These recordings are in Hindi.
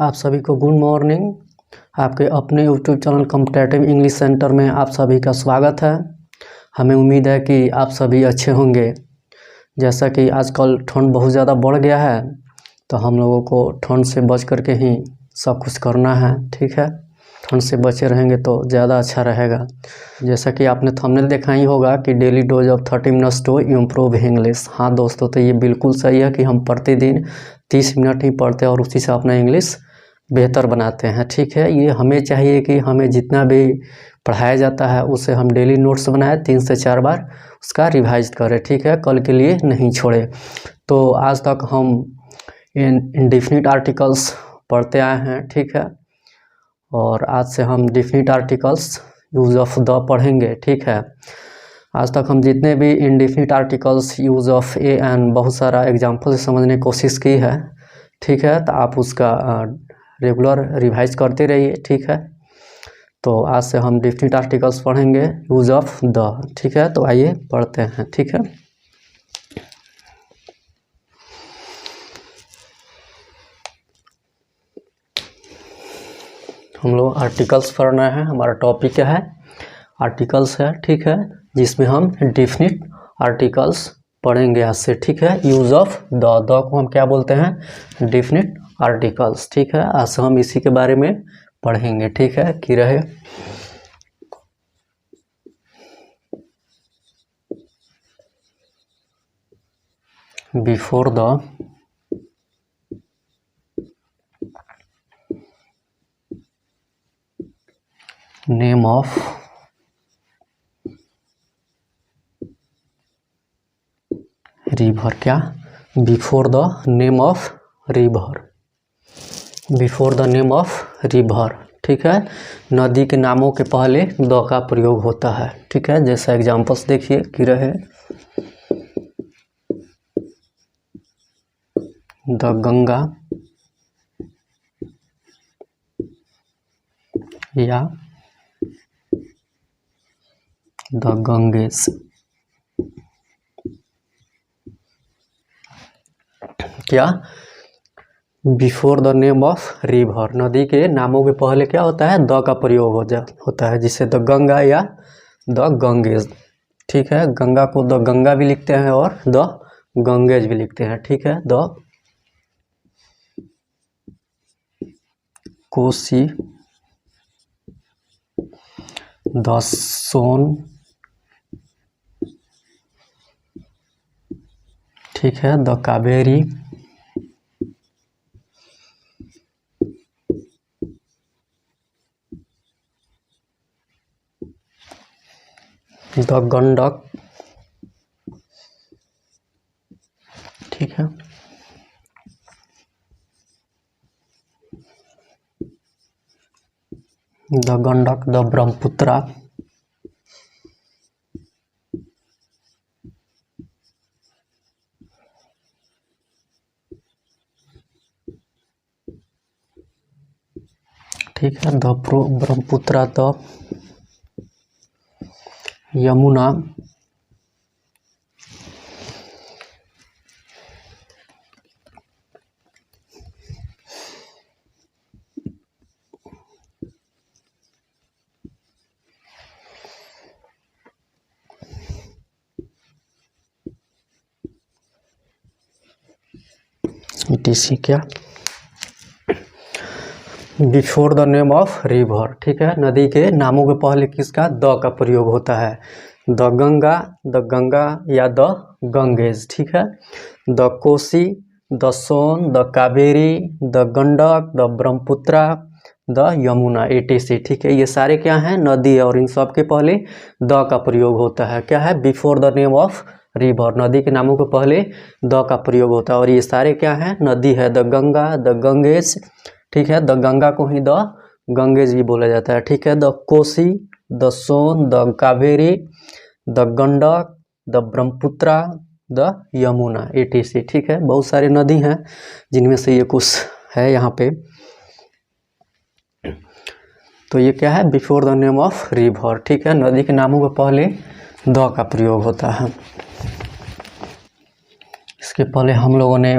आप सभी को गुड मॉर्निंग। आपके अपने YouTube channel competitive English centre में आप सभी का स्वागत है। हमें उम्मीद है कि आप सभी अच्छे होंगे। जैसा कि आजकल ठंड बहुत ज़्यादा बढ़ गया है, तो हम लोगों को ठंड से बच करके ही सब कुछ करना है। ठीक है, ठंड से बचे रहेंगे तो ज़्यादा अच्छा रहेगा। जैसा कि आपने थंबनेल देखा ही होगा कि daily dose of 30 minutes to improve English. हाँ दोस्तों, तो ये बिल्कुल सही है कि हम प्रतिदिन 30 मिनट ही पढ़ते हैं और उसी से अपना इंग्लिश बेहतर बनाते हैं। ठीक है, ये हमें चाहिए कि हमें जितना भी पढ़ाया जाता है उसे हम डेली नोट्स बनाए, 3 से 4 बार उसका रिवाइज करें। ठीक है, कल के लिए नहीं छोड़े। तो आज तक हम इंडेफिनिट आर्टिकल्स पढ़ते आए हैं। ठीक है, और आज से हम definite articles use of the पढ़ेंगे। ठीक है, आज तक हम जितने भी indefinite articles use of A and बहुत सारा एग्जाम्पल से समझने की कोशिश की है। ठीक है, तो आप उसका रेगुलर रिवाइज करते रहिए। ठीक है, तो आज से हम डेफिनिट आर्टिकल्स पढ़ेंगे यूज़ ऑफ द। ठीक है, तो आइए पढ़ते हैं। ठीक है, हम लोग आर्टिकल्स पढ़ना है। हमारा टॉपिक क्या है? आर्टिकल्स है। ठीक है, जिसमें हम डेफिनिट आर्टिकल्स पढ़ेंगे आज से। ठीक है, यूज़ ऑफ द को हम क्या बोलते हैं? Definite articles. ठीक है, आज से हम इसी के बारे में पढ़ेंगे। ठीक है, कि रहे before the name of river. क्या? Before the name of river. Before the name of river. ठीक है, नदी के नामों के पहले द का प्रयोग होता है। ठीक है, जैसा एग्जांपल्स देखिए कि रहे द गंगा या द गंगेस। क्या? Before the name of river, नदी के नामों के पहले क्या होता है? द का प्रयोग होता है, जिसे द गंगा या द गंगेज। ठीक है, गंगा को द गंगा भी लिखते हैं और द गंगेज भी लिखते हैं। ठीक है, द कोसी, द सोन। ठीक है, द कावेरी, द गंडक। ठीक है, द गंडक, द ब्रह्मपुत्रा। ठीक है, the Brahmaputra, the Yamuna. Etc. क्या? Before the name of river. ठीक है, नदी के नामों के पहले किसका? द का प्रयोग होता है। द गंगा या द गंगेज। ठीक है, the Kosi, the Son, the Kaveri, the Gandak, the Brahmaputra, the Yamuna, etc. ठीक है, ये सारे क्या हैं? नदी है, और इन सब के पहले द का प्रयोग होता है। क्या है? Before the name of river, नदी के नामों के पहले द का प्रयोग होता है, और ये सारे क्या हैं? नदी है। The Ganga, the Ganges. ठीक है, द गंगा को ही द गंगेज भी बोला जाता है। ठीक है, the Kosi, the Son, the Kaveri, the Gandak, the Brahmaputra, the Yamuna, etc. ठीक है, बहुत सारे नदी हैं जिनमें से ये कुछ है यहाँ पे। तो ये क्या है? Before the name of river. ठीक है, नदी के नामों के पहले द का प्रयोग होता है। इसके पहले हम लोगों ने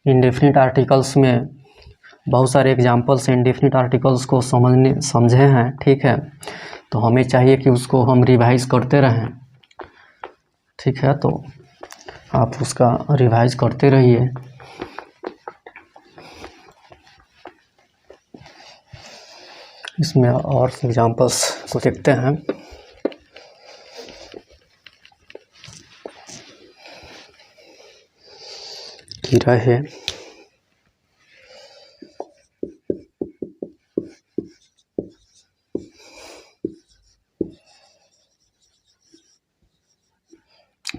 इंडेफिनिट आर्टिकल्स में बहुत सारे एग्जाम्पल्स इंडेफिनिट आर्टिकल्स को समझे हैं, ठीक है। तो हमें चाहिए कि उसको हम रिवाइज करते रहें, ठीक है। तो आप उसका रिवाइज करते रहिए। इसमें और एग्जाम्पल्स को देखते हैं। कि रहे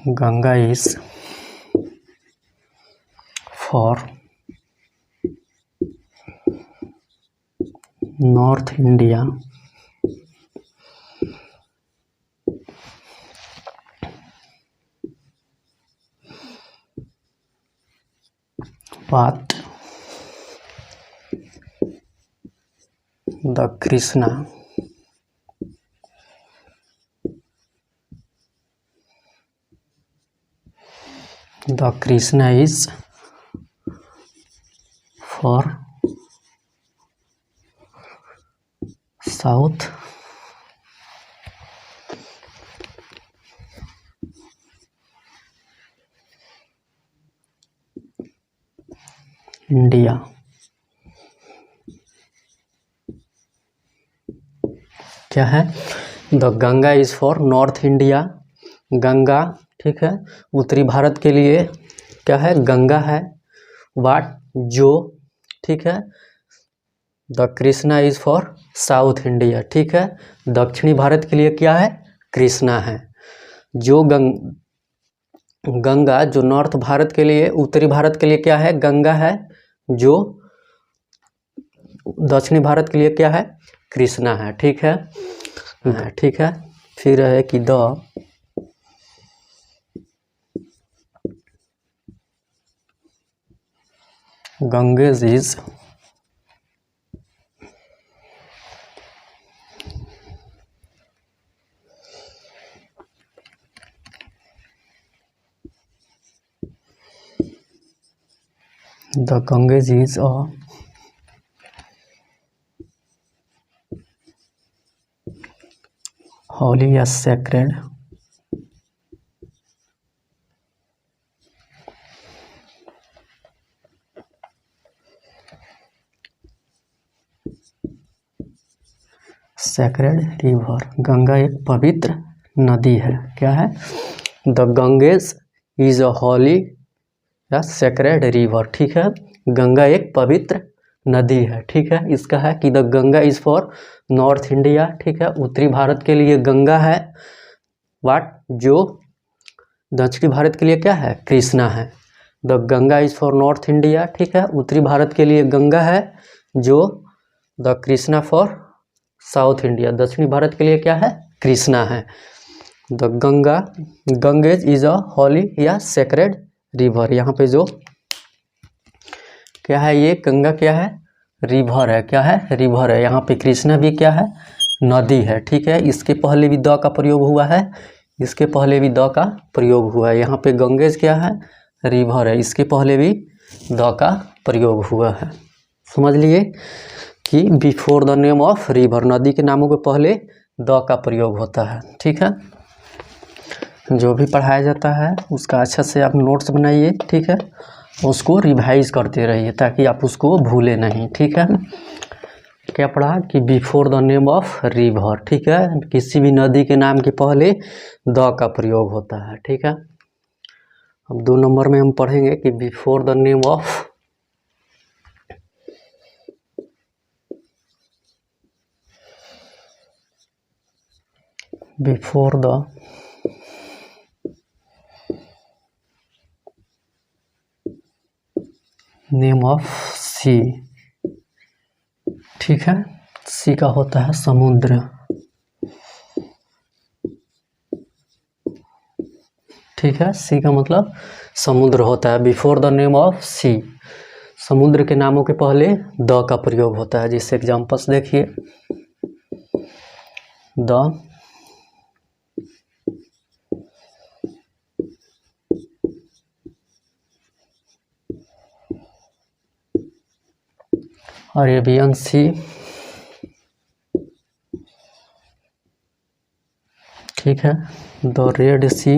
Ganga is for north India but the Krishna is for South India। क्या है? The Ganga is for north India. Ganga, ठीक है, उत्तरी भारत के लिए क्या है? गंगा है। वाट, जो, ठीक है। The Krishna is for south India, ठीक है। दक्षिणी भारत के लिए क्या है? कृष्णा है। जो गंगा जो नॉर्थ भारत के लिए, उत्तरी भारत के लिए क्या है? गंगा है। जो दक्षिणी भारत के लिए क्या है? कृष्णा है, ठीक है। ठीक है। फिर है कि the Ganges is The Ganges is a holy या sacred रिवर। गंगा एक पवित्र नदी है। क्या है? The Ganges is a Holi या सेक्रेड रिवर, ठीक है। गंगा एक पवित्र नदी है, ठीक है। इसका है कि the Ganga is for north India, ठीक है। उत्तरी भारत के लिए गंगा है। वाट, जो दक्षिणी भारत के लिए क्या है? कृष्णा है। The Ganga is for north India, ठीक है। उत्तरी भारत के लिए गंगा है। जो the Krishna for south India, दक्षिणी भारत के लिए क्या है? कृष्णा है। The Ganges is a Holi या सेक्रेड रिवर। यहाँ पे जो क्या है? ये गंगा क्या है? रिवर है। क्या है? रिवर है। यहाँ पे कृष्णा भी क्या है? नदी है, ठीक है। इसके पहले भी द का प्रयोग हुआ है, इसके पहले भी द का प्रयोग हुआ है। यहाँ पे गंगेज क्या है? रिवर है। इसके पहले भी द का प्रयोग हुआ है। समझ लिए कि before the name of river, नदी के नामों के पहले द का प्रयोग होता है, ठीक है। जो भी पढ़ाया जाता है उसका अच्छा से आप नोट्स बनाइए, ठीक है। उसको रिवाइज करते रहिए ताकि आप उसको भूले नहीं, ठीक है। क्या पढ़ा कि before the name of river, ठीक है। किसी भी नदी के नाम के पहले द का प्रयोग होता है, ठीक है। अब 2 नंबर में हम पढ़ेंगे कि before the name of name of sea, ठीक है। सी का होता है समुद्र, ठीक है। सी का मतलब समुद्र होता है। बिफोर द नेम ऑफ सी, समुद्र के नामों के पहले द का प्रयोग होता है। जैसे एग्जांपल्स देखिए, द अरेबियन सी, ठीक है, द रेड सी,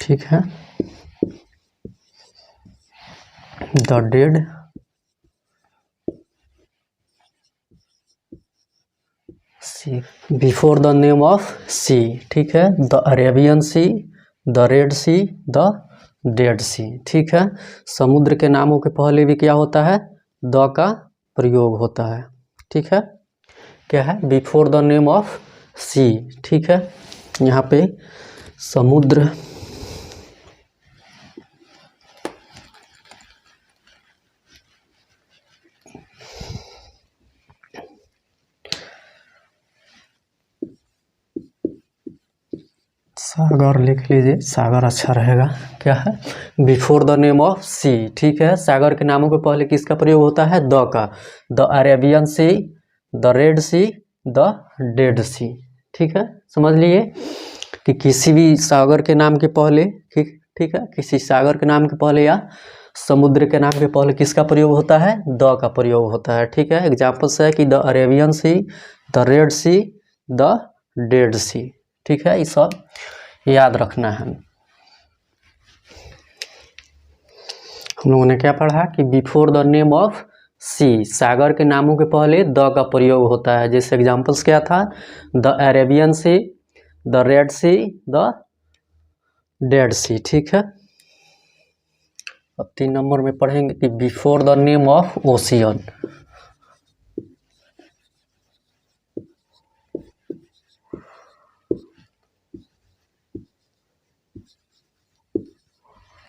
ठीक है, the dead sea, before the name of sea, ठीक है, the Arabian sea, the red sea, the dead sea, ठीक है। समुद्र के नामों के पहले भी क्या होता है, द का प्रयोग होता है, ठीक है। क्या है, before the name of sea, ठीक है। यहाँ पे समुद्र सागर लिख लीजिए, सागर अच्छा रहेगा। क्या है, before the name of sea, ठीक है। सागर के नामों के पहले किसका प्रयोग होता है, द का। The Arabian sea, the red sea, the dead sea, ठीक है। समझ लिए कि किसी भी सागर के नाम के पहले, ठीक है, किसी सागर के नाम के पहले या समुद्र के नाम के पहले किसका प्रयोग होता है, द का प्रयोग होता है, ठीक है। एग्जाम्पल्स है कि the Arabian sea, the red sea, the dead sea, ठीक है। ये सब याद रखना है। हम लोगों ने क्या पढ़ा कि बिफोर द नेम ऑफ सी, सागर के नामों के पहले द का प्रयोग होता है। जैसे एग्जांपल्स क्या था, the Arabian sea, the red sea, the dead sea, ठीक है। अब 3 नंबर में पढ़ेंगे कि before the name of ocean,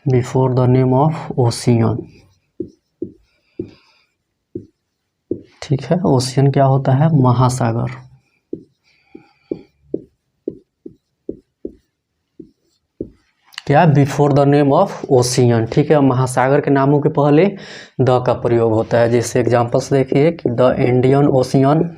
before the name of ocean, ठीक है। ओशियन क्या होता है, महासागर, क्या, before the name of ocean, ठीक है। महासागर के नामों के पहले द का प्रयोग होता है। जैसे एग्जांपल्स देखिए कि the Indian ocean,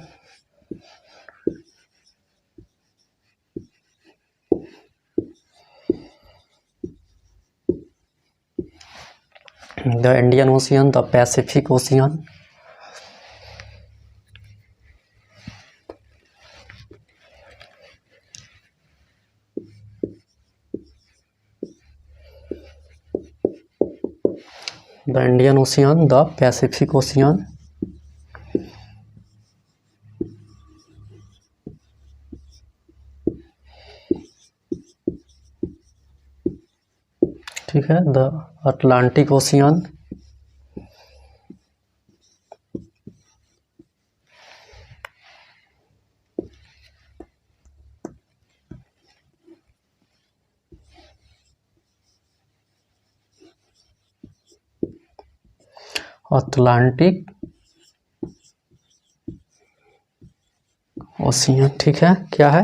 the Indian ocean, the Pacific ocean, the Indian ocean, the Pacific ocean, ठीक है, the Atlantic ocean, Atlantic ocean, ठीक है। क्या है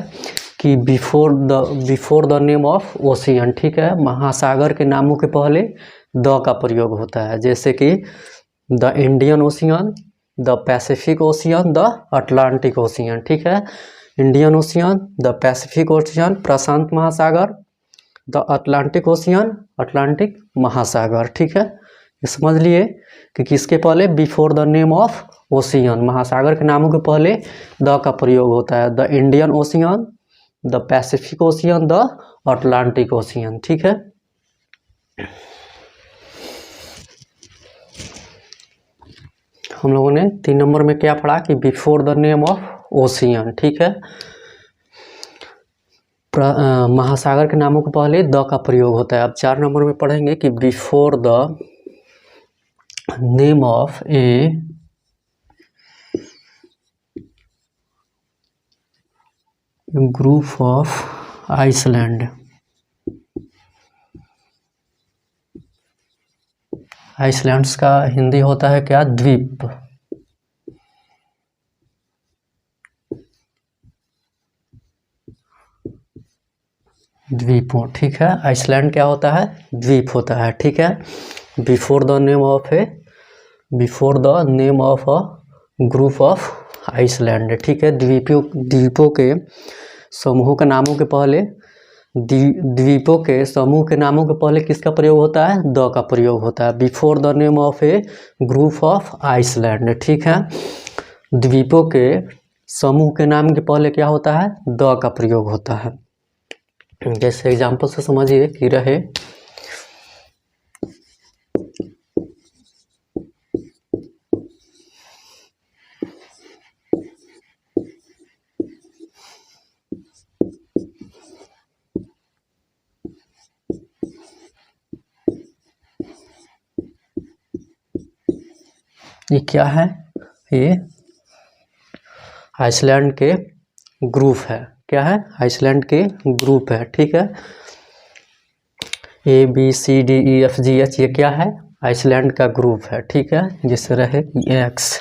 कि before the name of ocean, ठीक है, महासागर के नामों के पहले द का प्रयोग होता है। जैसे कि the Indian ocean, the Pacific ocean, the Atlantic ocean, ठीक है। Indian ocean, the Pacific ocean, प्रशांत महासागर, द अटलांटिक ओशियन, अटलांटिक महासागर, ठीक है। ये समझ लिए कि किसके पहले, before the name of ocean, महासागर के नामों के पहले द का प्रयोग होता है। The Indian ocean, the Pacific ocean, the Atlantic ocean, ठीक है। हम लोगों ने 3 नंबर में क्या पढ़ा कि before the name of ocean, ठीक है, महासागर के नामों के पहले द का प्रयोग होता है। अब 4 नंबर में पढ़ेंगे कि before the name of a group of island, islands का हिंदी होता है क्या, द्वीप, द्वीपों, ठीक है। आइसलैंड क्या होता है, द्वीप होता है, ठीक है। Before the name of a group of island, ठीक है। द्वीपों के समूह के नामों के पहले द्वीपों के समूह के नामों के पहले किसका प्रयोग होता है? द का प्रयोग होता है। Before the name of a group of island, ठीक है। द्वीपों के समूह के नाम के पहले क्या होता है? द का प्रयोग होता है। जैसे एग्जाम्पल से समझिए कि रहे ये क्या है? ये आइसलैंड के ग्रुप है। क्या है? आइसलैंड के ग्रुप है, ठीक है। ABCDEFGH ये क्या है? आइसलैंड का ग्रुप है, ठीक है। जिससे रहे X,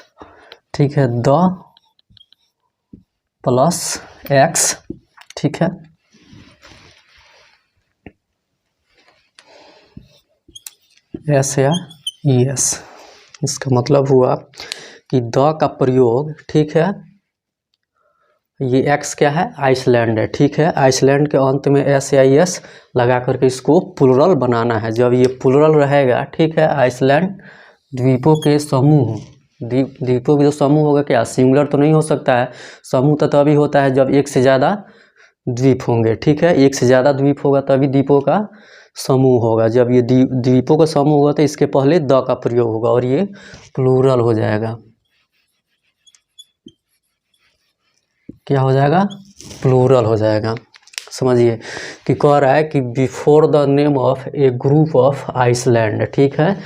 ठीक है, द प्लस X, ठीक है। S या ES, इसका मतलब हुआ कि द का प्रयोग, ठीक है, ये X क्या है? आइसलैंड है, ठीक है। आइसलैंड के अंत में S या ES लगा करके इसको प्लुरल बनाना है। जब ये प्लुरल रहेगा, ठीक है, आइसलैंड द्वीपों के समूह, द्वीपों के जो समूह होगा, क्या सिंगुलर तो नहीं हो सकता है। समूह तो तभी होता है जब एक से ज़्यादा द्वीप होंगे, ठीक है। एक से ज़्यादा द्वीप होगा तभी द्वीपों का समूह होगा। जब ये द्वीपों का समूह होगा तो इसके पहले द का प्रयोग होगा और ये प्लूरल हो जाएगा। क्या हो जाएगा? प्लूरल हो जाएगा। समझिए कि कह रहा है कि before the name of a group of island, ठीक है,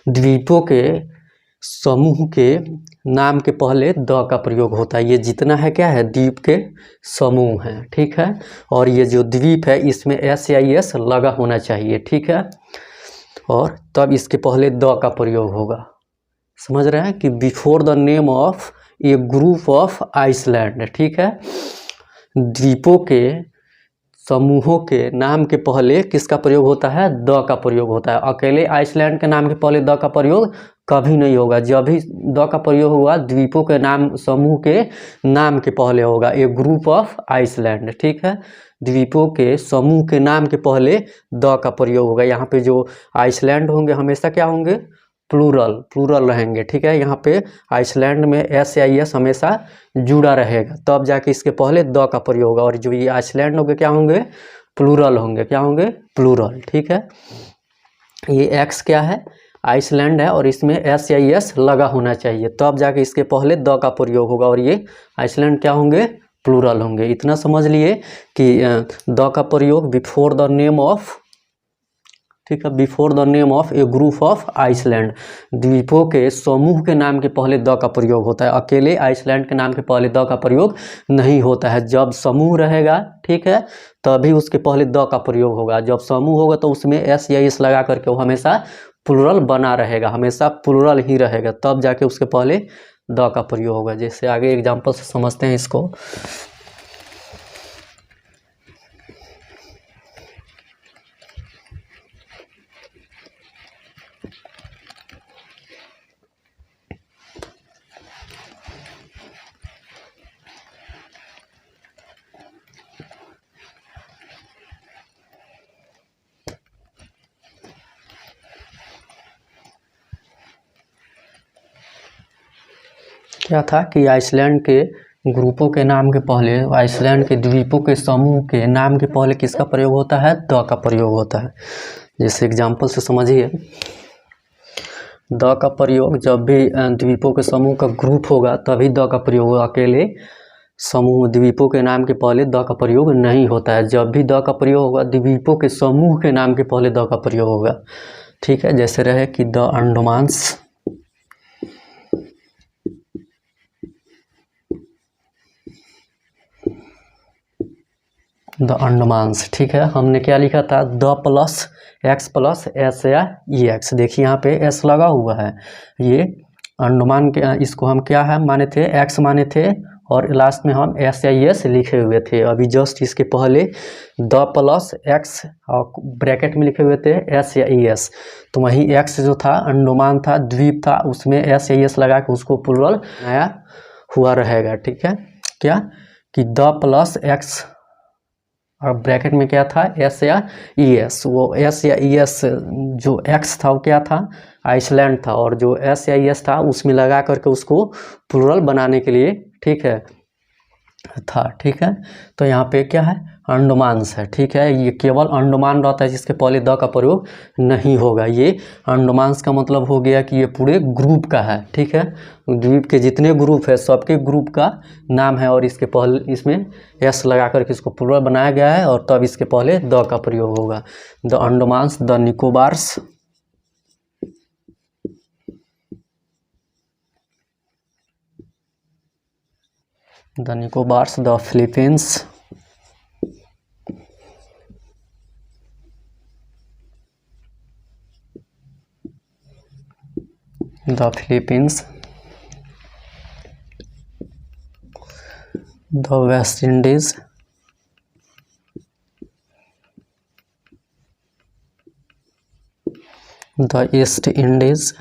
द्वीपों के समूह के नाम के पहले द का प्रयोग होता है। ये जितना है क्या है? द्वीप के समूह है, ठीक है। और ये जो द्वीप है इसमें S या ES लगा होना चाहिए, ठीक है, और तब इसके पहले द का प्रयोग होगा। समझ रहे हैं कि before the name of a group of island, ठीक है, द्वीपों के समूहों के नाम के पहले किसका प्रयोग होता है? द का प्रयोग होता है। अकेले आइसलैंड के नाम के पहले द का प्रयोग कभी नहीं होगा। जब भी द का प्रयोग होगा द्वीपों के नाम, समूह के नाम के पहले होगा। ए ग्रुप ऑफ आइसलैंड, ठीक है, द्वीपों के समूह के नाम के पहले द का प्रयोग होगा। यहाँ पे जो आइसलैंड होंगे हमेशा क्या होंगे? प्लूरल रहेंगे, ठीक है। यहाँ पे आइसलैंड में S या ES हमेशा जुड़ा रहेगा, तब जाके इसके पहले द का प्रयोग होगा। और जो ये आइसलैंड होंगे क्या होंगे? प्लूरल होंगे। क्या होंगे? प्लूरल, ठीक है। ये X क्या है? आइसलैंड है और इसमें S या ES लगा होना चाहिए, तब जाके इसके पहले द का प्रयोग होगा और ये आइसलैंड क्या होंगे? प्लूरल होंगे। इतना समझ लिए कि द का प्रयोग बिफोर द नेम ऑफ, ठीक है, before the name of a group of island, द्वीपों के समूह के नाम के पहले द का प्रयोग होता है। अकेले आइसलैंड के नाम के पहले द का प्रयोग नहीं होता है। जब समूह रहेगा, ठीक है, तभी उसके पहले द का प्रयोग होगा। जब समूह होगा तो उसमें S या ES लगा करके वो हमेशा प्लुरल बना रहेगा, हमेशा प्लुरल ही रहेगा, तब जाके उसके पहले द का प्रयोग होगा। जैसे आगे एग्जाम्पल से समझते हैं इसको। क्या था कि आइसलैंड के ग्रुपों के नाम के पहले, आइसलैंड के द्वीपों के समूह के नाम के पहले किसका प्रयोग होता है? द का प्रयोग होता है। जैसे एग्जाम्पल से समझिए, द का प्रयोग जब भी द्वीपों के समूह का ग्रुप होगा तभी द का प्रयोग होगा। अकेले समूह द्वीपों के नाम के पहले द का प्रयोग नहीं होता है। जब भी द का प्रयोग होगा द्वीपों के समूह के नाम के पहले द का प्रयोग होगा, ठीक है। जैसे रहे कि द अंडमान्स, द अंडमान्स, ठीक है। हमने क्या लिखा था? The plus X plus S या EX। देखिए यहाँ पे S लगा हुआ है। ये अंडमान के, इसको हम क्या है माने थे? X माने थे और लास्ट में हम S या ES लिखे हुए थे। अभी जस्ट इसके पहले द प्लस X और ब्रैकेट में लिखे हुए थे S या ES। तो वही X जो था अंडमान था, द्वीप था, उसमें S या ES लगा के उसको प्लुरल नया हुआ रहेगा, ठीक है। क्या कि द प्लस X और ब्रैकेट में क्या था, एस या ई एस। वो एस या ई एस जो एक्स था वो क्या था, आइसलैंड था, और जो एस या ई एस था उसमें लगा करके उसको प्लूरल बनाने के लिए, ठीक है, था। ठीक है, तो यहाँ पे क्या है, अंडमान्स है। ठीक है, ये केवल अंडमान रहता है जिसके पहले द का प्रयोग नहीं होगा। ये अंडमान्स का मतलब हो गया कि ये पूरे ग्रुप का है। ठीक है, द्वीप के जितने ग्रुप है सबके ग्रुप का नाम है, और इसके पहले इसमें एस लगा करके इसको प्लूरल बनाया गया है, और तब इसके पहले द का प्रयोग होगा। The Andamans, the Nicobars, the Nicobars, the Philippines, the Philippines, the West Indies, the East Indies,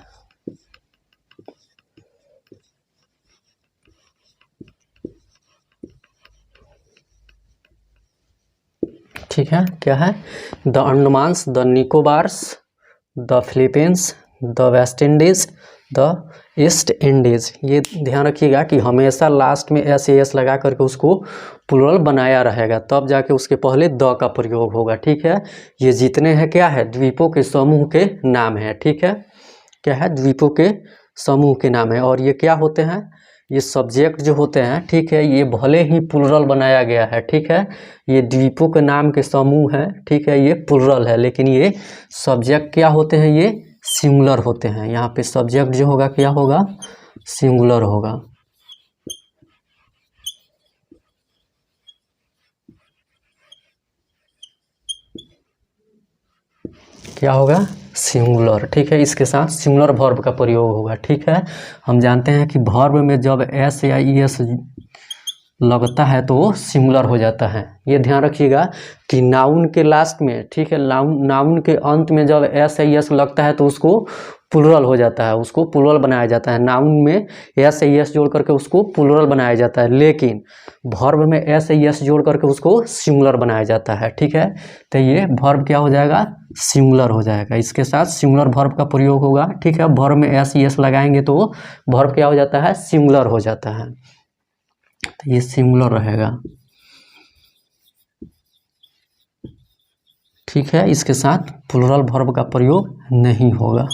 ठीक है, क्या है, the Andamans, the Nicobars, the Philippines, the West Indies, the East Indies. ये ध्यान रखिएगा कि हमेशा लास्ट में एस एस लगा करके उसको प्लूरल बनाया रहेगा, तब जाके उसके पहले द का प्रयोग होगा। ठीक है, ये जितने हैं क्या है, द्वीपों के समूह के नाम है। ठीक है, क्या है, द्वीपों के समूह के नाम है, और ये क्या होते हैं, ये सब्जेक्ट जो होते हैं, ठीक है, ये भले ही प्लूरल बनाया गया है। ठीक है, ये द्वीपों के नाम के समूह है। ठीक है, ये प्लूरल है, लेकिन ये सब्जेक्ट क्या होते हैं, ये सिंगुलर होते हैं। यहाँ पे सब्जेक्ट जो होगा क्या होगा, सिंगुलर होगा। क्या होगा, सिंगुलर। ठीक है, इसके साथ सिंगुलर वर्ब का प्रयोग होगा। ठीक है, हम जानते हैं कि वर्ब में जब एस या ई एस लगता है तो सिंगुलर हो जाता है। ये ध्यान रखिएगा कि नाउन के लास्ट में, ठीक है, नाउन के अंत में जब एस या एस लगता है तो उसको प्लूरल हो जाता है, उसको प्लूरल बनाया जाता है। नाउन में एस या एस जोड़ करके उसको प्लूरल बनाया जाता है, लेकिन वर्ब में एस या एस जोड़ करके उसको सिंगुलर बनाया जाता है। ठीक है, तो ये वर्ब क्या हो जाएगा, सिंगुलर हो जाएगा। इसके साथ सिंगुलर वर्ब का प्रयोग होगा। ठीक है, वर्ब में एस या एस लगाएंगे तो वर्ब क्या हो जाता है, सिंगुलर हो जाता है, तो ये सिंगुलर रहेगा। ठीक है, इसके साथ प्लूरल वर्ब का प्रयोग नहीं होगा।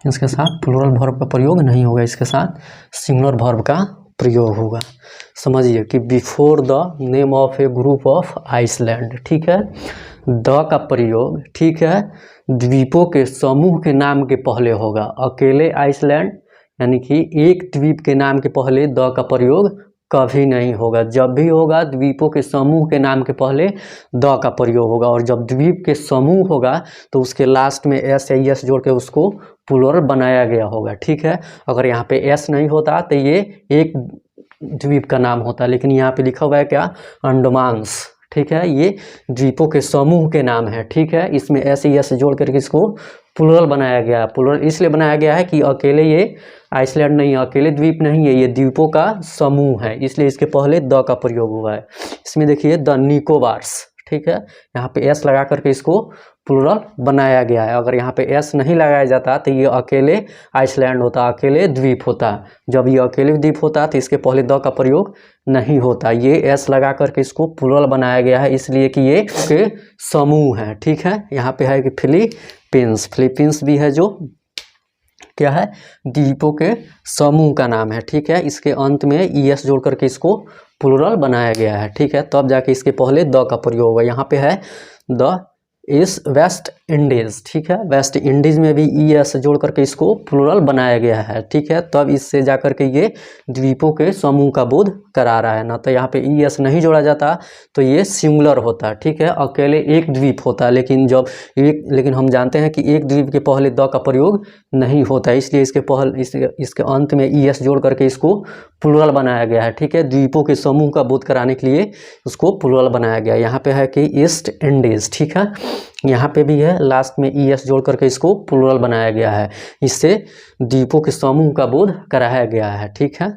इसके साथ प्लूरल वर्ब का प्रयोग नहीं होगा, इसके साथ सिंगुलर वर्ब का प्रयोग होगा। समझिए कि before the name of a group of island. ठीक है, द का प्रयोग, ठीक है, द्वीपों के समूह के नाम के पहले होगा। अकेले आइसलैंड यानी कि एक द्वीप के नाम के पहले द का प्रयोग कभी नहीं होगा। जब भी होगा द्वीपों के समूह के नाम के पहले द का प्रयोग होगा, और जब द्वीप के समूह होगा तो उसके लास्ट में एस या एस जोड़ के उसको प्लूरल बनाया गया होगा। ठीक है, अगर यहाँ पे एस नहीं होता तो ये एक द्वीप का नाम होता, लेकिन यहाँ पे लिखा हुआ है क्या, अंडमान्स। ठीक है, ये द्वीपों के समूह के नाम है। ठीक है, इसमें एस या एस जोड़ करके इसको प्लूरल बनाया गया है। प्लूरल इसलिए बनाया गया है कि अकेले ये आइसलैंड नहीं है, अकेले द्वीप नहीं है, ये द्वीपों का समूह है, इसलिए इसके पहले द का प्रयोग हुआ है। इसमें देखिए द निकोबार्स। ठीक है, यहाँ पे एस लगा करके इसको प्लूरल बनाया गया है। अगर यहाँ पे एस नहीं लगाया जाता तो ये अकेले आइसलैंड होता, अकेले द्वीप होता। जब ये अकेले द्वीप होता तो इसके पहले द का प्रयोग नहीं होता। ये एस लगा करके इसको प्लूरल बनाया गया है, इसलिए कि ये के समूह है। ठीक है, यहाँ पे है कि फिलीपींस, फिलीपींस भी है जो क्या है, द्वीपों के समूह का नाम है। ठीक है, इसके अंत में ई एस जोड़ करके इसको प्लूरल बनाया गया है। ठीक है, तब जाके इसके पहले द का प्रयोग होगा। यहाँ पे है द इस वेस्ट इंडीज़। ठीक है, वेस्ट इंडीज़ में भी ई एस जोड़ करके इसको प्लूरल बनाया गया है। ठीक है, तब इससे जा करके ये द्वीपों के समूह का बोध करा रहा है ना, तो यहाँ पे ई एस नहीं जोड़ा जाता तो ये सिंगुलर होता। ठीक है, अकेले एक द्वीप होता, लेकिन हम जानते हैं कि एक द्वीप के पहले द का प्रयोग नहीं होता, इसलिए इसके अंत में ई एस जोड़ करके इसको प्लूरल बनाया गया है। ठीक है, द्वीपों के समूह का बोध कराने के लिए उसको प्लूरल बनाया गया है। यहाँ पे है कि ईस्ट इंडीज़। ठीक है, यहाँ पे भी है, लास्ट में ई एस जोड़ करके इसको प्लूरल बनाया गया है, इससे द्वीपों के समूह का बोध कराया गया है। ठीक है,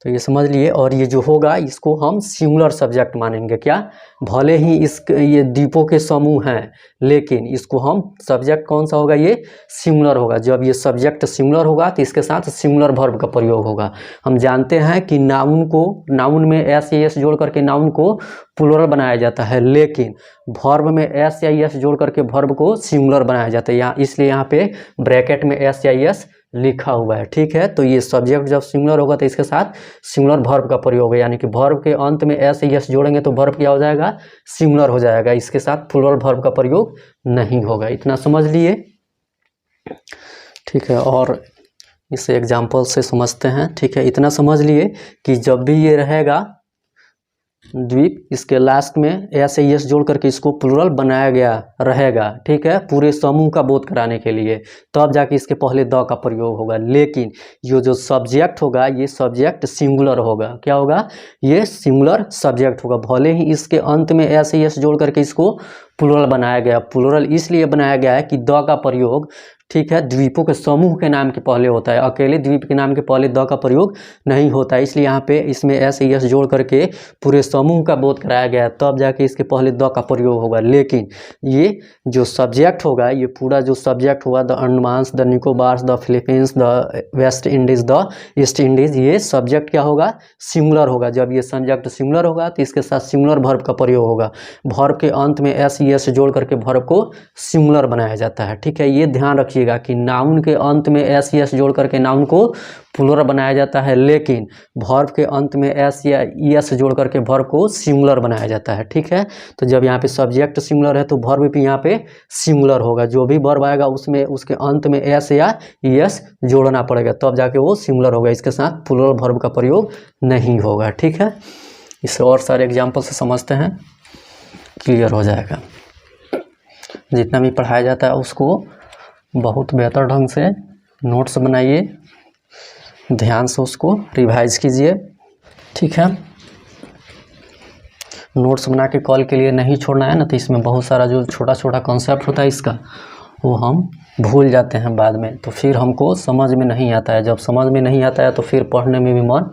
तो ये समझ लिए। और ये जो होगा इसको हम सिंगुलर सब्जेक्ट मानेंगे। क्या? भले ही ये द्वीपों के समूह हैं, लेकिन इसको हम सब्जेक्ट कौन सा होगा? ये सिंगुलर होगा। जब ये सब्जेक्ट सिंगुलर होगा तो इसके साथ सिंगुलर वर्ब का प्रयोग होगा। हम जानते हैं कि नाउन में एस या एस जोड़ करके नाउन को प्लूरल बनाया जाता है, लेकिन वर्ब में एस या एस जोड़ करके वर्ब को सिंगुलर बनाया जाता है। यहाँ इसलिए यहाँ पे ब्रैकेट में एस या एस लिखा हुआ है। ठीक है, तो ये सब्जेक्ट जब सिंगुलर होगा तो इसके साथ सिंगुलर वर्ब का प्रयोग है, यानी कि वर्ब के अंत में एस या एस जोड़ेंगे तो वर्ब क्या हो जाएगा? सिंगुलर हो जाएगा। इसके साथ प्लूरल वर्ब का प्रयोग नहीं होगा। इतना समझ लिए? ठीक है, और इसे एग्जाम्पल से समझते हैं। ठीक है, इतना समझ लिए कि जब भी ये रहेगा द्वीप, इसके लास्ट में एस या एस जोड़ करके इसको प्लूरल बनाया गया रहेगा। ठीक है, पूरे समूह का बोध कराने के लिए, तब जाके इसके पहले द का प्रयोग होगा। लेकिन ये जो सब्जेक्ट होगा ये सब्जेक्ट सिंगुलर होगा। क्या होगा? ये सिंगुलर सब्जेक्ट होगा। भले ही इसके अंत में एस या एस जोड़ करके इसको प्लूरल बनाया गया। प्लूरल इसलिए बनाया गया है कि द का प्रयोग, ठीक है, द्वीपों के समूह के नाम के पहले होता है, अकेले द्वीप के नाम के पहले द का प्रयोग नहीं होता है। इसलिए यहाँ पे इसमें एस या एस जोड़ करके पूरे समूह का बोध कराया गया है, तब जाके इसके पहले द का प्रयोग होगा। लेकिन ये जो सब्जेक्ट होगा, ये पूरा जो सब्जेक्ट होगा, the Andamans, the Nicobars, the Philippines, the West Indies, the East Indies, ये सब्जेक्ट क्या होगा? सिंगुलर होगा। जब ये सब्जेक्ट सिंगुलर होगा तो इसके साथ सिंगुलर वर्ब का प्रयोग होगा। वर्ब के अंत में एस या एस जोड़ करके वर्ब को सिंगुलर बनाया जाता है। ठीक है, ये ध्यान रखिए कि नाउन के अंत में एस या एस जोड़ करके नाउन को प्लूरल बनाया जाता है, लेकिन वर्ब के अंत में एस या एस जोड़ करके वर्ब को सिंगुलर बनाया जाता है। ठीक है, तो जब यहाँ पे सब्जेक्ट सिंगुलर है तो वर्ब भी यहाँ पे सिंगुलर होगा। जो भी वर्ब आएगा उसमें उसके अंत में एस या एस जोड़ना पड़ेगा, तब जाके वो सिंगुलर होगा। इसके साथ प्लूरल वर्ब का प्रयोग नहीं होगा। ठीक है, इसे और सारे एग्जाम्पल से समझते हैं, क्लियर हो जाएगा। जितना भी पढ़ाया जाता है उसको बहुत बेहतर ढंग से नोट्स बनाइए, ध्यान से उसको रिवाइज कीजिए। ठीक है, नोट्स बना के कॉल के लिए नहीं छोड़ना है ना, तो इसमें बहुत सारा जो छोटा छोटा कॉन्सेप्ट होता है इसका, वो हम भूल जाते हैं बाद में, तो फिर हमको समझ में नहीं आता है। जब समझ में नहीं आता है तो फिर पढ़ने में भी मन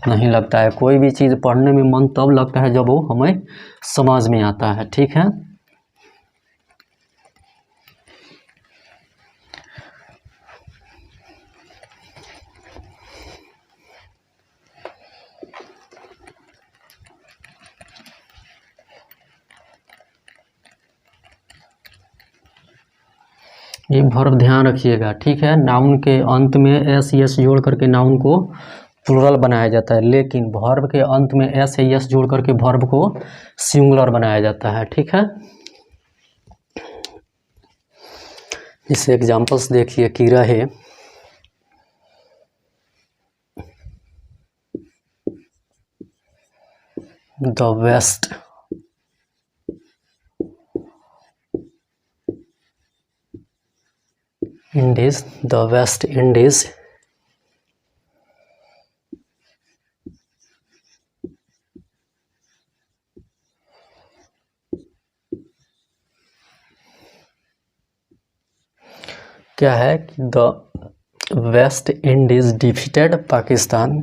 नहीं लगता है। कोई भी चीज़ पढ़ने में मन तब लगता है जब वो हमें समझ में आता है। ठीक है, ये वर्ब ध्यान रखिएगा। ठीक है, नाउन के अंत में एस एस जोड़ करके नाउन को प्लूरल बनाया जाता है, लेकिन वर्ब के अंत में एस एस जोड़ करके वर्ब को सिंगुलर बनाया जाता है। ठीक है, इसे एग्जांपल्स देखिए कि रहे the West Indies, the West Indies क्या है कि the West Indies defeated Pakistan,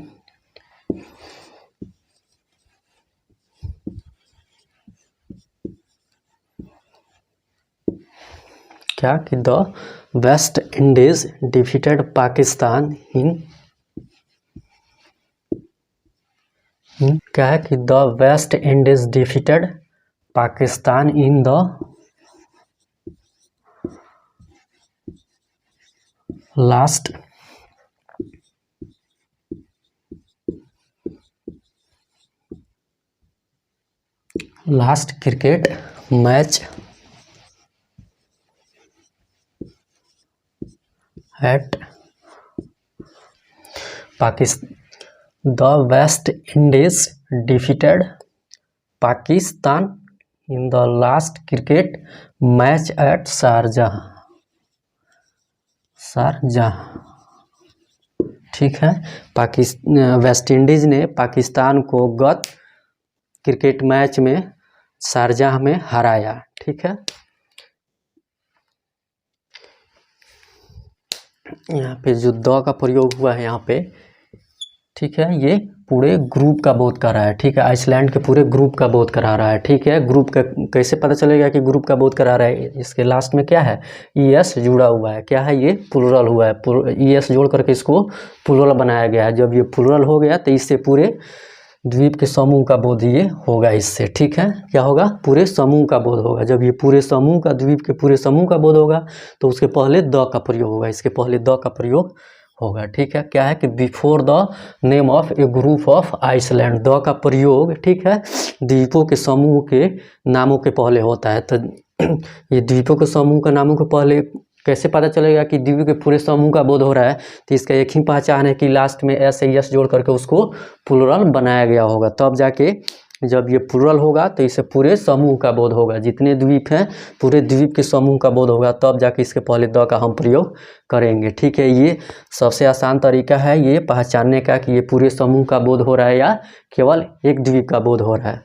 क्या कि the West Indies defeated Pakistan in क्या है कि the West Indies defeated Pakistan in the last cricket match at Pakistan. The West Indies defeated Pakistan in the last cricket match at Sharjah. ठीक है, वेस्ट इंडीज ने पाकिस्तान को गत क्रिकेट मैच में शारजाह में हराया। ठीक है, यहाँ पे जो द का प्रयोग हुआ है, यहाँ पे ठीक है, ये पूरे ग्रुप का बोध कर रहा है। ठीक है, आइसलैंड के पूरे ग्रुप का बोध करा रहा है। ठीक है, ग्रुप का कैसे पता चलेगा कि ग्रुप का बोध करा रहा है? इसके लास्ट में क्या है, ES जुड़ा हुआ है। क्या है, ये प्लुरल हुआ है, ES जोड़ करके इसको प्लुरल बनाया गया है। जब ये प्लुरल हो गया तो इससे पूरे द्वीप के समूह का बोध ये होगा इससे। ठीक है, क्या होगा, पूरे समूह का बोध होगा। जब ये पूरे समूह का, द्वीप के पूरे समूह का बोध होगा तो उसके पहले द का प्रयोग होगा, इसके पहले द का प्रयोग होगा। ठीक है, क्या है कि before the name of a group of island, the का प्रयोग, ठीक है, द्वीपों के समूह के नामों के पहले होता है। तो ये द्वीपों के समूह के नामों के पहले कैसे पता चलेगा कि द्वीप के पूरे समूह का बोध हो रहा है? तो इसका एक ही पहचान है कि लास्ट में S जोड़ करके उसको प्लुरल बनाया गया होगा। तब जाके जब ये प्लुरल होगा तो इसे पूरे समूह का बोध होगा। जितने द्वीप हैं पूरे द्वीप के समूह का बोध होगा, तब जाके इसके पहले द का हम प्रयोग करेंगे। ठीक है, ये सबसे आसान तरीका है ये पहचानने का कि ये पूरे समूह का बोध हो रहा है या केवल एक द्वीप का बोध हो रहा है।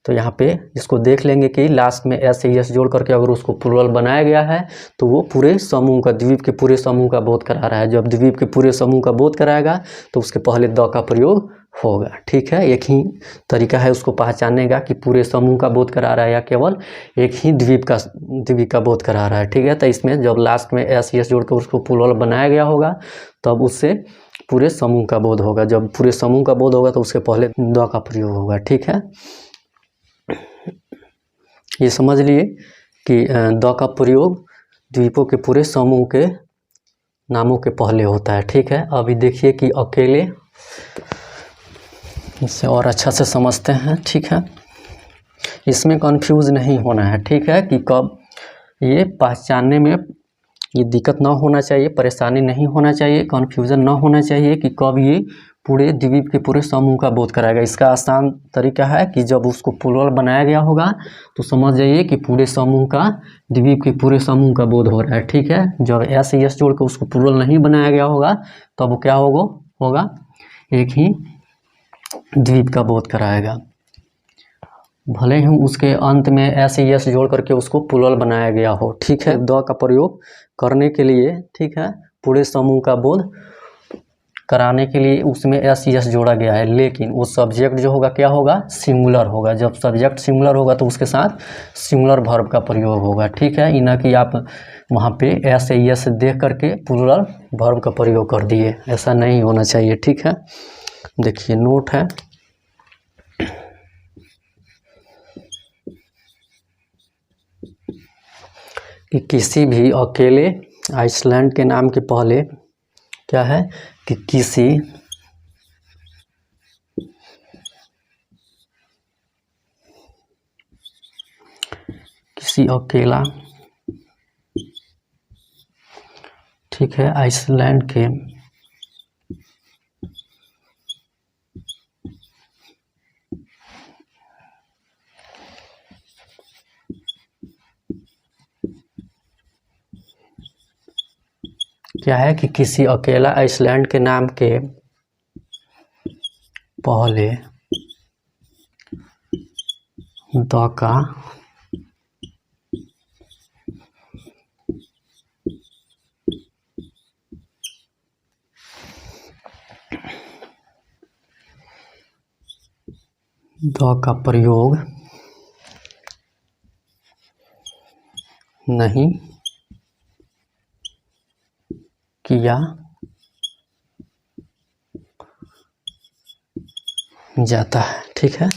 तो यहाँ पे इसको देख लेंगे कि लास्ट में S जोड़ करके अगर उसको प्लुरल बनाया गया है तो वो पूरे समूह का, द्वीप के पूरे समूह का बोध करा रहा है। जब द्वीप के पूरे समूह का बोध कराएगा तो उसके पहले द का प्रयोग होगा। ठीक है, एक ही तरीका है उसको पहचानने का कि पूरे समूह का बोध करा रहा है या केवल एक ही द्वीप का बोध करा रहा है। ठीक है, तो इसमें जब लास्ट में S जोड़ कर उसको प्लुरल बनाया गया होगा तब उससे पूरे समूह का बोध होगा। जब पूरे समूह का बोध होगा तो उसके पहले द का प्रयोग होगा। ठीक है, ये समझ लिए कि द का प्रयोग द्वीपों के पूरे समूह के नामों के पहले होता है। ठीक है, अभी देखिए कि अकेले, इससे और अच्छा से समझते हैं। ठीक है, इसमें कंफ्यूज नहीं होना है। ठीक है, कि कब ये पहचानने में ये दिक्कत ना होना चाहिए, परेशानी नहीं होना चाहिए, कन्फ्यूज़न ना होना चाहिए कि कब ये पूरे द्वीप के पूरे समूह का बोध कराएगा। इसका आसान तरीका है कि जब उसको प्लुरल बनाया गया होगा तो समझ जाइए कि पूरे समूह का, द्वीप के पूरे समूह का बोध हो रहा है। ठीक है, जब S जोड़ के उसको प्लुरल नहीं बनाया गया होगा तब वो क्या होगा, एक ही द्वीप का बोध कराएगा, भले ही उसके अंत में S जोड़ करके उसको प्लुरल बनाया गया हो। ठीक है, द का प्रयोग करने के लिए, ठीक है, पूरे समूह का बोध कराने के लिए उसमें S जोड़ा गया है, लेकिन वो सब्जेक्ट जो होगा क्या होगा, सिंगुलर होगा। जब सब्जेक्ट सिंगुलर होगा तो उसके साथ सिंगुलर वर्ब का प्रयोग होगा। ठीक है, इना कि आप वहाँ पे S देख करके प्लुरल वर्ब का प्रयोग कर दिए, ऐसा नहीं होना चाहिए। ठीक है, देखिए नोट है, कि किसी भी अकेले आइसलैंड के नाम के पहले क्या है कि किसी अकेला, ठीक है, आइसलैंड के क्या है कि किसी अकेला आइसलैंड के नाम के पहले द का प्रयोग नहीं किया जाता है। ठीक है,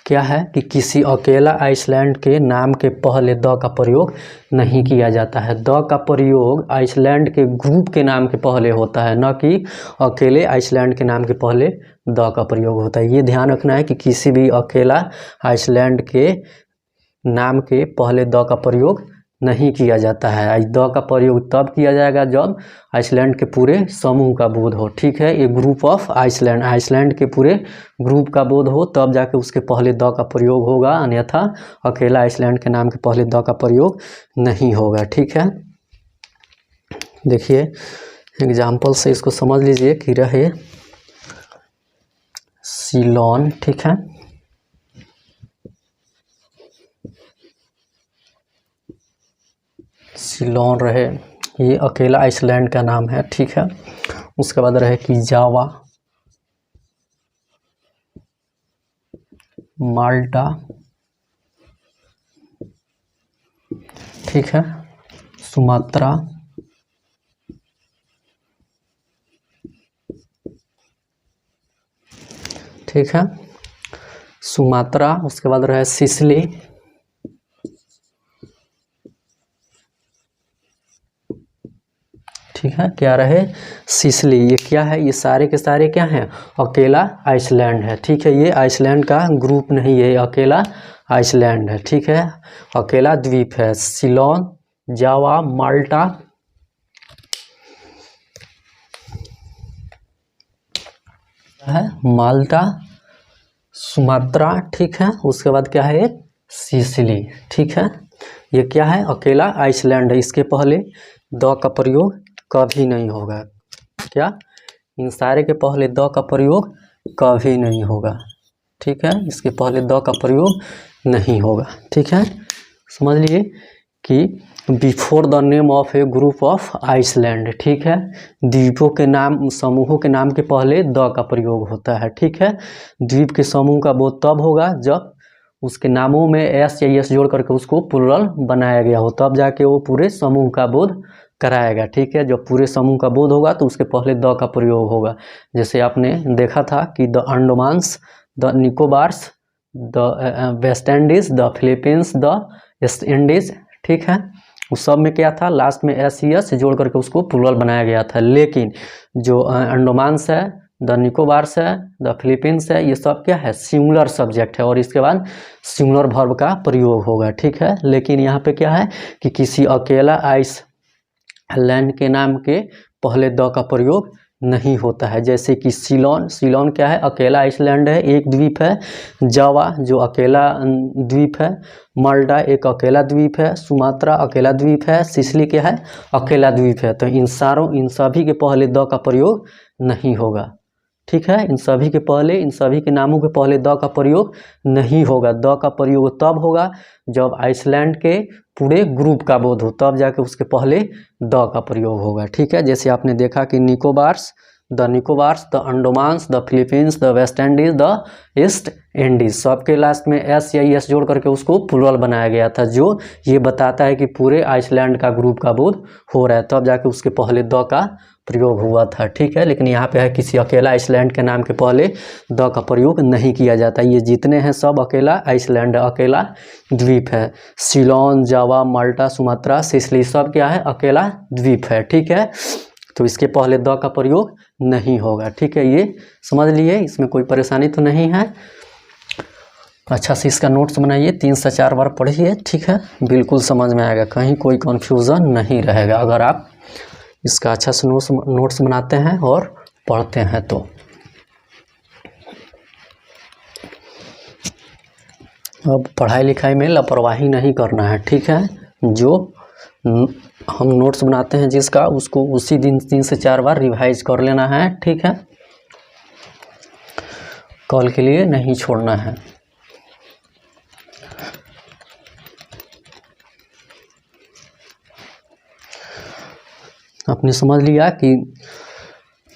क्या है कि किसी अकेला आइसलैंड के नाम के पहले द का प्रयोग नहीं किया जाता है। द का प्रयोग आइसलैंड के ग्रुप के नाम के पहले होता है, न कि अकेले आइसलैंड के नाम के पहले द का प्रयोग होता है। ये ध्यान रखना है कि किसी भी अकेला आइसलैंड के नाम के पहले द का प्रयोग नहीं किया जाता है। द का प्रयोग तब किया जाएगा जब आइसलैंड के पूरे समूह का बोध हो। ठीक है, ये ग्रुप ऑफ आइसलैंड, आइसलैंड के पूरे ग्रुप का बोध हो तब जाके उसके पहले द का प्रयोग होगा, अन्यथा अकेला आइसलैंड के नाम के पहले द का प्रयोग नहीं होगा। ठीक है, देखिए एग्जाम्पल से इसको समझ लीजिए कि रहे सीलोन, ठीक है, सीलोन रहे, ये अकेला आइसलैंड का नाम है। ठीक है, उसके बाद रहे कि जावा, माल्टा, ठीक है, सुमात्रा, ठीक है, सुमात्रा, उसके बाद रहे सिसिली, ठीक है, क्या रहे सिसिली। ये क्या है, ये सारे के सारे क्या हैं, अकेला आइसलैंड है, ठीक है, ये आइसलैंड का ग्रुप नहीं है, अकेला आइसलैंड है, ठीक है, अकेला द्वीप है। सिलोन, जावा, माल्टा, है माल्टा, सुमात्रा, ठीक है, उसके बाद क्या है सिसिली, ठीक है, ये क्या है अकेला आइसलैंड है। इसके पहले द का प्रयोग कभी नहीं होगा, क्या, इन सारे के पहले द का प्रयोग कभी नहीं होगा, ठीक है, इसके पहले द का प्रयोग नहीं होगा, ठीक है। समझ लिए कि before the name of a group of island, ठीक है, द्वीपों के नाम, समूहों के नाम के पहले द का प्रयोग होता है, ठीक है। द्वीप के समूह का बोध तब होगा जब उसके नामों में एस या एस जोड़ करके उसको प्लुरल बनाया गया हो, तब जाके वो पूरे समूह का बोध कराएगा, ठीक है। जब पूरे समूह का बोध होगा तो उसके पहले द का प्रयोग होगा। जैसे आपने देखा था कि the Andamans, the Nicobars, the West Indies, the Philippines, the East Indies, ठीक है, उस सब में क्या था, लास्ट में एस एस जोड़ करके उसको प्लुरल बनाया गया था। लेकिन जो अंडमान्स है, द निकोबार्स है, द फिलीपींस है, ये सब क्या है सिंगुलर सब्जेक्ट है और इसके बाद सिंगुलर वर्ब का प्रयोग होगा, ठीक है। लेकिन यहाँ पे क्या है कि किसी अकेला आइसलैंड के नाम के पहले द का प्रयोग नहीं होता है। जैसे कि सिलोन, सिलोन क्या है अकेला आइसलैंड है, एक द्वीप है। जावा जो अकेला द्वीप है। माल्टा एक अकेला द्वीप है। सुमात्रा अकेला द्वीप है। सिसिली क्या है अकेला द्वीप है। तो इन सभी के पहले द का प्रयोग नहीं होगा, ठीक है। इन सभी के पहले, इन सभी के नामों के पहले द का प्रयोग नहीं होगा। द का प्रयोग तब होगा जब आइसलैंड के पूरे ग्रुप का बोध हो, तब जाके उसके पहले द का प्रयोग होगा, ठीक है। जैसे आपने देखा कि Nicobars, the Andamans, the Philippines, the West Indies, the East Indies, सबके लास्ट में एस या एस जोड़ करके उसको प्लुरल बनाया गया था, जो ये बताता है कि पूरे आइसलैंड का ग्रुप का बोध हो रहा है, तब जाके उसके पहले द का प्रयोग हुआ था, ठीक है। लेकिन यहाँ पे है किसी अकेला आइसलैंड के नाम के पहले द का प्रयोग नहीं किया जाता। ये जितने हैं सब अकेला आइसलैंड, अकेला द्वीप है। सिलोन, जावा, माल्टा, सुमात्रा, सिसिली सब क्या है अकेला द्वीप है, ठीक है। तो इसके पहले द का प्रयोग नहीं होगा, ठीक है। ये समझ लिए, इसमें कोई परेशानी तो नहीं है। अच्छा से इसका नोट्स बनाइए, 3 से 4 बार पढ़िए, ठीक है, बिल्कुल समझ में आएगा, कहीं कोई कन्फ्यूज़न नहीं रहेगा अगर आप इसका अच्छा से नोट्स बनाते हैं और पढ़ते हैं तो। अब पढ़ाई लिखाई में लापरवाही नहीं करना है, ठीक है। जो हम नोट्स बनाते हैं जिसका, उसको उसी दिन 3 से 4 बार रिवाइज कर लेना है, ठीक है। कल के लिए नहीं छोड़ना है। आपने समझ लिया कि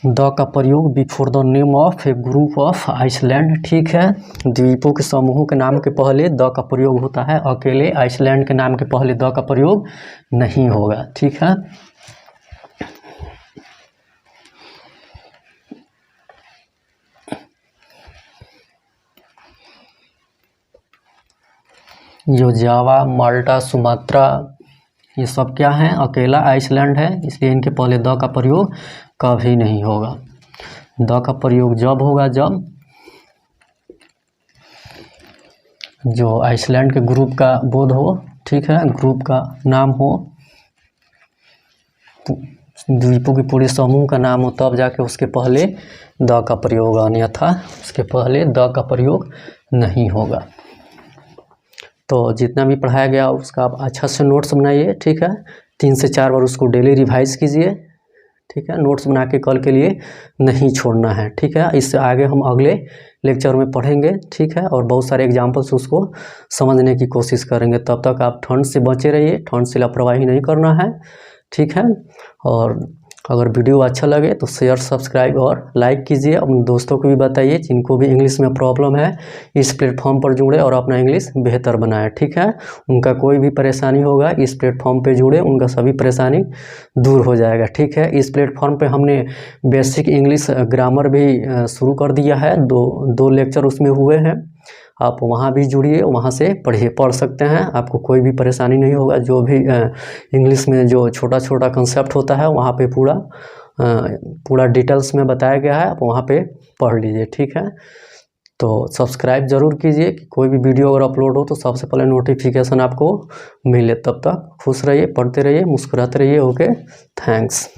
द का प्रयोग before the name of a group of island, ठीक है। द्वीपों के समूहों के नाम के पहले द का प्रयोग होता है, अकेले आइसलैंड के नाम के पहले द का प्रयोग नहीं होगा, ठीक है। जो जावा, माल्टा, सुमात्रा ये सब क्या है अकेला आइसलैंड है, इसलिए इनके पहले द का प्रयोग कभी नहीं होगा। द का प्रयोग जब होगा जब जो आइसलैंड के ग्रुप का बोध हो, ठीक है, ग्रुप का नाम हो, द्वीपों के पूरे समूह का नाम हो, तब जाके उसके पहले द का प्रयोग, अन्यथा उसके पहले द का प्रयोग नहीं होगा। तो जितना भी पढ़ाया गया उसका आप अच्छा से नोट्स बनाइए, ठीक है। 3 से 4 बार उसको डेली रिवाइज कीजिए, ठीक है। नोट्स बना के कल के लिए नहीं छोड़ना है, ठीक है। इससे आगे हम अगले लेक्चर में पढ़ेंगे, ठीक है, और बहुत सारे एग्जाम्पल्स उसको समझने की कोशिश करेंगे। तब तक आप ठंड से बचे रहिए, ठंड से लापरवाही नहीं करना है, ठीक है। और अगर वीडियो अच्छा लगे तो शेयर, सब्सक्राइब और लाइक कीजिए। अपने दोस्तों को भी बताइए जिनको भी इंग्लिश में प्रॉब्लम है, इस प्लेटफॉर्म पर जुड़े और अपना इंग्लिश बेहतर बनाए। ठीक है, उनका कोई भी परेशानी होगा इस प्लेटफॉर्म पे जुड़े, उनका सभी परेशानी दूर हो जाएगा। ठीक है, इस प्लेटफॉर्म पे हमने बेसिक इंग्लिश ग्रामर भी शुरू कर दिया है। दो लेक्चर उसमें हुए हैं, आप वहाँ भी जुड़िए, वहाँ से पढ़ सकते हैं। आपको कोई भी परेशानी नहीं होगा। जो भी इंग्लिश में जो छोटा छोटा कंसेप्ट होता है वहाँ पे पूरा डिटेल्स में बताया गया है, आप वहाँ पे पढ़ लीजिए। ठीक है, तो सब्सक्राइब ज़रूर कीजिए कि कोई भी वीडियो अगर अपलोड हो तो सबसे पहले नोटिफिकेशन आपको मिले। तब तक खुश रहिए, पढ़ते रहिए, मुस्कुराते रहिए। Okay, thanks.